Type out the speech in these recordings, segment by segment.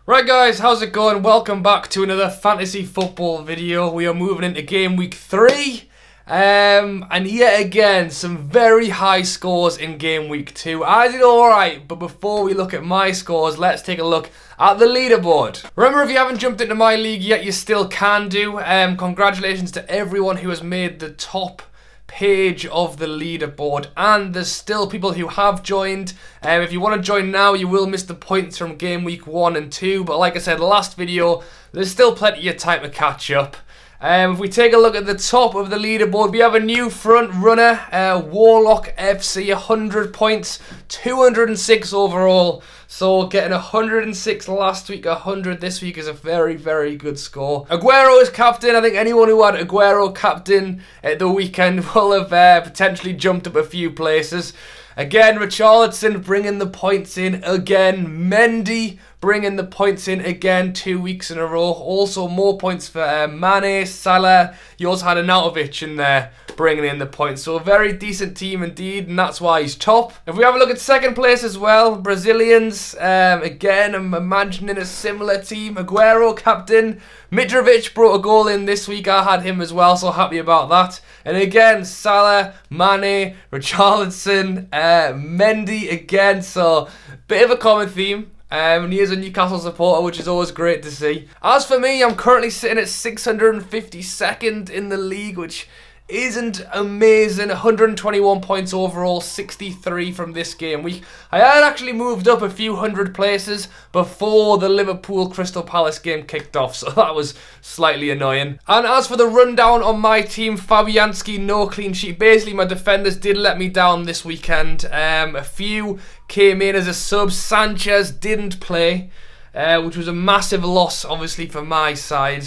Right guys, how's it going? Welcome back to another fantasy football video. We are moving into game week 3. And yet again, some very high scores in game week 2. I did alright, but before we look at my scores, let's take a look at the leaderboard. Remember, if you haven't jumped into my league yet, you still can do. Congratulations to everyone who has made the top page of the leaderboard, and there's still people who have joined. If you want to join now, you will miss the points from game week 1 and 2, but like I said last video, there's still plenty of time to catch up. If we take a look at the top of the leaderboard, we have a new front runner, Warlock FC, 100 points, 206 overall. So getting 106 last week, 100 this week is a very, very good score. Aguero is captain. I think anyone who had Aguero captain at the weekend will have potentially jumped up a few places. Again, Richarlison bringing the points in again. Mendy bringing the points in again 2 weeks in a row. Also more points for Mane, Salah. You also had Arnautovic in there bringing in the points. So a very decent team indeed, and that's why he's top. If we have a look at second place as well, Brazilians, again, I'm imagining a similar team. Aguero captain. Mitrovic brought a goal in this week. I had him as well, so happy about that. And again, Salah, Mane, Richarlison, Mendy again. So bit of a common theme. And he is a Newcastle supporter, which is always great to see. As for me, I'm currently sitting at 652nd in the league, which isn't amazing. 121 points overall, 63 from this game week. I had actually moved up a few hundred places before the Liverpool Crystal Palace game kicked off, so that was slightly annoying. And as for the rundown on my team, Fabianski, no clean sheet. Basically, my defenders did let me down this weekend. A few came in as a sub. Sanchez didn't play, which was a massive loss, obviously, for my side.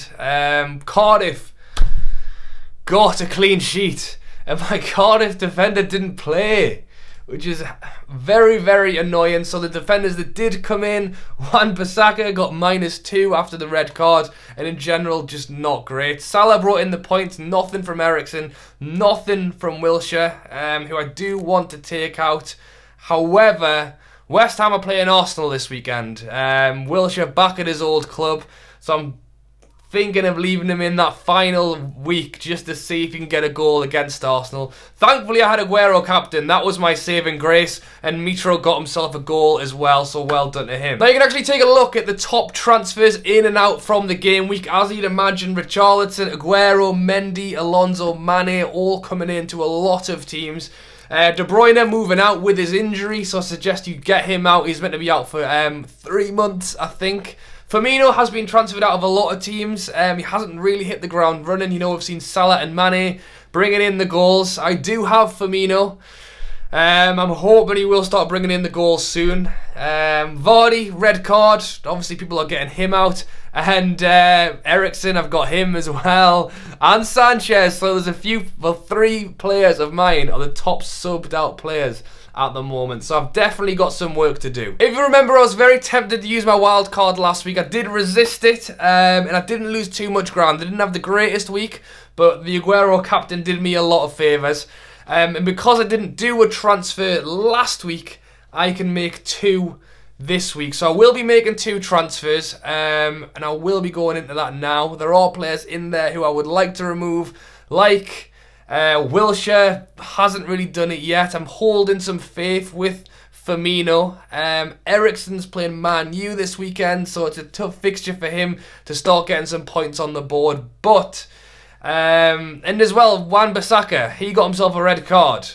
Cardiff got a clean sheet, and my Cardiff defender didn't play, which is very, very annoying. So the defenders that did come in, Wan-Bissaka got -2 after the red card, and in general, just not great. Salah brought in the points, nothing from Eriksen, nothing from Wilshere, who I do want to take out. However, West Ham are playing Arsenal this weekend. Wilshere back at his old club, so I'm thinking of leaving him in that final week just to see if he can get a goal against Arsenal. Thankfully, I had Aguero captain. That was my saving grace, and Mitro got himself a goal as well, so well done to him. Now, you can actually take a look at the top transfers in and out from the game week. As you'd imagine, Richarlison, Aguero, Mendy, Alonso, Mane, all coming into a lot of teams. De Bruyne moving out with his injury, so I suggest you get him out. He's meant to be out for 3 months, I think. Firmino has been transferred out of a lot of teams. He hasn't really hit the ground running. You know, we've seen Salah and Mane bringing in the goals. I do have Firmino. I'm hoping he will start bringing in the goals soon. Vardy, red card. Obviously, people are getting him out. And Eriksen, I've got him as well. And Sanchez. So there's a few, well, 3 players of mine are the top subbed out players at the moment, so I've definitely got some work to do. If you remember, I was very tempted to use my wild card last week. I did resist it, and I didn't lose too much ground. I didn't have the greatest week, but the Aguero captain did me a lot of favours. And because I didn't do a transfer last week, I can make 2 this week. So I will be making 2 transfers, and I will be going into that now. There are players in there who I would like to remove, like Wilshere hasn't really done it yet. I'm holding some faith with Firmino. Eriksen's playing Man U this weekend, so it's a tough fixture for him to start getting some points on the board. But, and as well, Wan-Bissaka, he got himself a red card.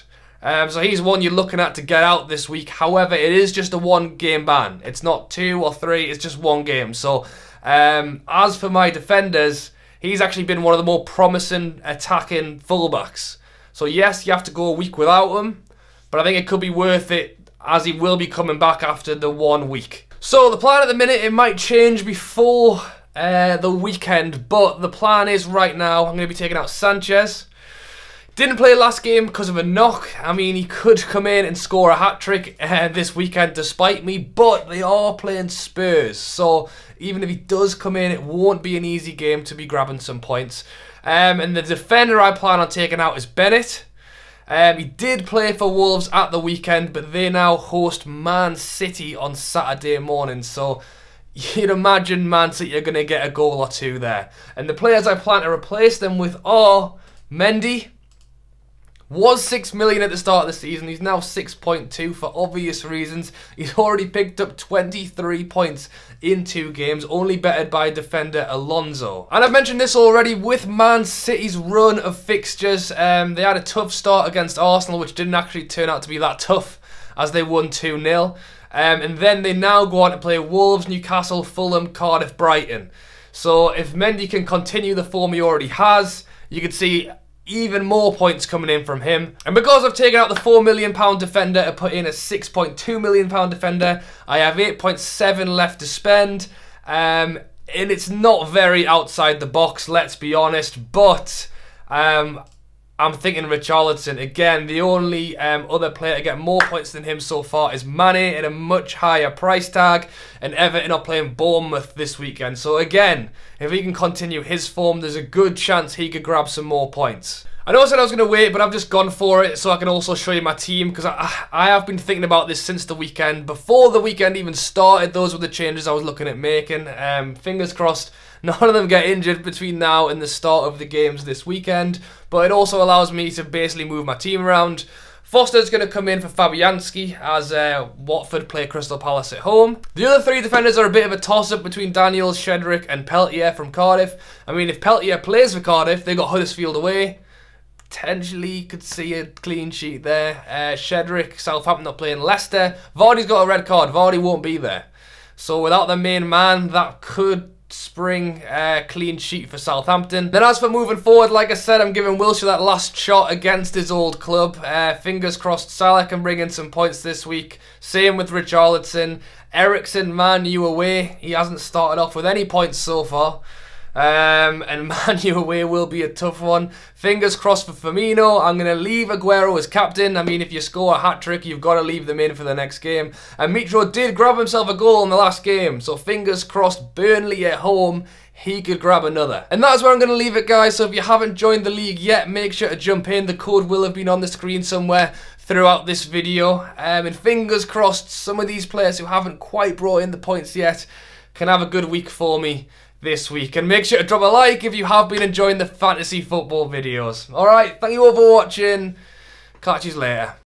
So he's one you're looking at to get out this week. However, it is just a 1-game ban. It's not 2 or 3, it's just 1 game. So, as for my defenders, he's actually been one of the more promising attacking fullbacks. So yes, you have to go a week without him, but I think it could be worth it, as he will be coming back after the 1 week. So the plan at the minute, it might change before the weekend, but the plan is right now, I'm going to be taking out Sanchez. Didn't play last game because of a knock. I mean, he could come in and score a hat-trick this weekend despite me, but they are playing Spurs. So even if he does come in, it won't be an easy game to be grabbing some points. And the defender I plan on taking out is Bennett. He did play for Wolves at the weekend, but they now host Man City on Saturday morning. So you'd imagine Man City are going to get a goal or two there. And the players I plan to replace them with are Mendy. Was 6 million at the start of the season. He's now 6.2 for obvious reasons. He's already picked up 23 points in 2 games, only bettered by defender Alonso. And I've mentioned this already with Man City's run of fixtures. They had a tough start against Arsenal, which didn't actually turn out to be that tough, as they won 2-0. And then they now go on to play Wolves, Newcastle, Fulham, Cardiff, Brighton. So if Mendy can continue the form he already has, you could see even more points coming in from him. And because I've taken out the £4 million defender to put in a £6.2 million I have 8.7 left to spend. And it's not very outside the box, let's be honest. But I'm thinking Richarlison. Again, the only other player to get more points than him so far is Mane at a much higher price tag. And Everton are playing Bournemouth this weekend. So again, if he can continue his form, there's a good chance he could grab some more points. I know I said I was going to wait, but I've just gone for it so I can also show you my team, because I have been thinking about this since the weekend. Before the weekend even started, those were the changes I was looking at making. Fingers crossed none of them get injured between now and the start of the games this weekend, but it also allows me to basically move my team around. Foster's going to come in for Fabianski as Watford play Crystal Palace at home. The other 3 defenders are a bit of a toss-up between Daniels, Shedrick and Peltier from Cardiff. I mean, if Peltier plays for Cardiff, they got Huddersfield away. Potentially could see a clean sheet there. Shedrick, Southampton are playing Leicester. Vardy's got a red card. Vardy won't be there. So without the main man, that could spring clean sheet for Southampton. Then as for moving forward, like I said, I'm giving Wilshere that last shot against his old club. Fingers crossed Salah can bring in some points this week. Same with Richarlison. Eriksen, Man U away. He hasn't started off with any points so far. And Man U away will be a tough one. Fingers crossed for Firmino. I'm going to leave Aguero as captain. I mean, if you score a hat-trick, you've got to leave them in for the next game. And Mitro did grab himself a goal in the last game. So fingers crossed, Burnley at home, he could grab another. And that's where I'm going to leave it, guys. So if you haven't joined the league yet, make sure to jump in. The code will have been on the screen somewhere throughout this video. And fingers crossed, some of these players who haven't quite brought in the points yet can have a good week for me this week. And make sure to drop a like if you have been enjoying the fantasy football videos. Alright, thank you all for watching. Catch you later.